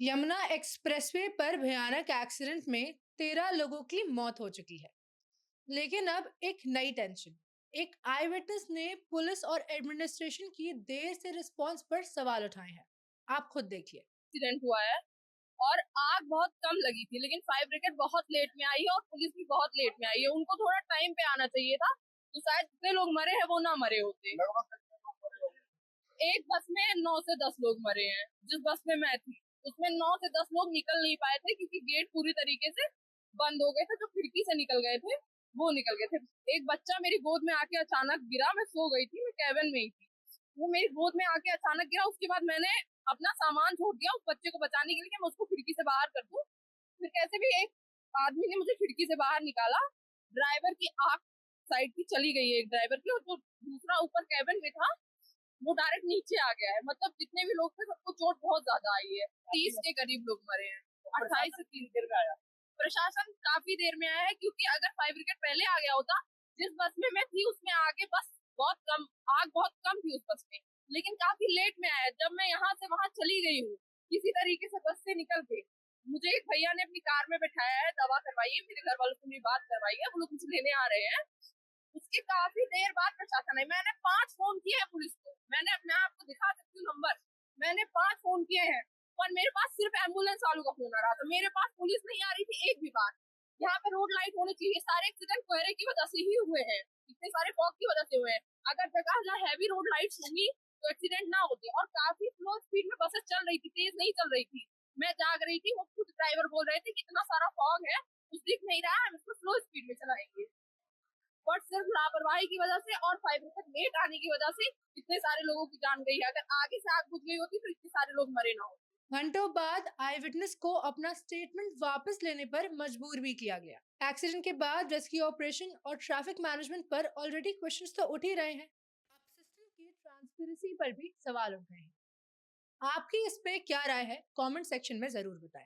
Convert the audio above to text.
Yamuna expressway पर भयानक accident में 13 लोगों की मौत हो चुकी है। लेकिन अब एक नई टेंशन। एक आई विटनेस ने पुलिस और एडमिनिस्ट्रेशन की देर से रिस्पांस पर सवाल उठाए हैं। आप खुद देखिए। एक्सीडेंट हुआ है और आग बहुत कम लगी थी, लेकिन फायर ब्रिगेड बहुत लेट में आई है और पुलिस भी बहुत लेट में आई है। उनको थोड़ा टाइम पे आना चाहिए था, तो शायद जितने लोग मरे हैं वो ना मरे होते। एक बस में 9 से 10 लोग मरे हैं। जिस बस में मैं थी उसमें 9 से 10 लोग निकल नहीं पाए थे, क्योंकि गेट पूरी तरीके से बंद हो गए थे। जो खिड़की से निकल गए थे वो निकल गए थे। एक बच्चा मेरी गोद में आके अचानक गिरा। मैं सो गई थी, मैं कैबिन में ही थी। वो मेरी गोद में आके अचानक गिरा। उसके बाद मैंने अपना सामान छोड़ दिया उस बच्चे को बचाने के लिए कि मैं उसको खिड़की से बाहर कर दूं। फिर कैसे भी एक आदमी ने मुझे खिड़की से बाहर निकाला। ड्राइवर की आंख साइड की चली गई है, एक ड्राइवर की, और जो दूसरा ऊपर कैबिन में था वो डायरेक्ट नीचे आ गया है। मतलब जितने भी लोग थे सबको चोट बहुत ज्यादा आई है। 30 के करीब लोग मरे हैं। 28 से 30 देर में आया। प्रशासन काफी देर में आया है, क्योंकि अगर फायर ब्रिगेड पहले आ गया होता, जिस बस में मैं थी उसमें आगे बस बहुत कम, आग बहुत कम थी उस बस में, लेकिन काफी लेट में आया। जब मैं यहाँ से वहां चली गई हूँ किसी तरीके से बस से निकल के, मुझे एक भैया ने अपनी कार में बैठाया है, दवा करवाई है, मेरे घर वालों से मेरी बात करवाई है, वो लोग मुझे लेने आ रहे हैं। उसके काफी देर बाद प्रशासन आई। मैंने 5 फोन किए हैं पुलिस को। मैंने अपने आप को दिखा सकती हूँ नंबर। मैंने 5 फोन किए हैं, पर मेरे पास सिर्फ एम्बुलेंस वालों का फोन आ रहा था। मेरे पास पुलिस नहीं आ रही थी एक भी बार। यहाँ पे रोड लाइट होनी चाहिए। सारे एक्सीडेंट कोहरे की वजह से ही हुए हैं, इतने सारे फॉग की वजह से हुए हैं। अगर जगह जहाँ हैवी रोड लाइट्स होंगी तो एक्सीडेंट ना होते। और काफी स्लो स्पीड में बसेस चल रही थी, तेज नहीं चल रही थी। मैं जाग रही थी, वो खुद ड्राइवर बोल रहे थे कि इतना सारा फॉग है, कुछ दिख नहीं रहा है, हम इसको स्लो स्पीड में चलाएंगे। बट सिर्फ लापरवाही की वजह से और फाइबर तक लेट आने की वजह से इतने सारे लोगों की जान गई है। अगर आगे से आग बुझ गई होती तो इतने सारे लोग मरे ना होते। घंटों बाद आई विटनेस को अपना स्टेटमेंट वापस लेने पर मजबूर भी किया गया। एक्सीडेंट के बाद रेस्क्यू ऑपरेशन और ट्रैफिक मैनेजमेंट पर ऑलरेडी क्वेश्चंस तो उठ ही रहे हैं। अब सिस्टम की ट्रांसपेरेंसी पर भी सवाल उठ रहे हैं। आपकी इस पे क्या राय है? कमेंट सेक्शन में जरूर बताएं।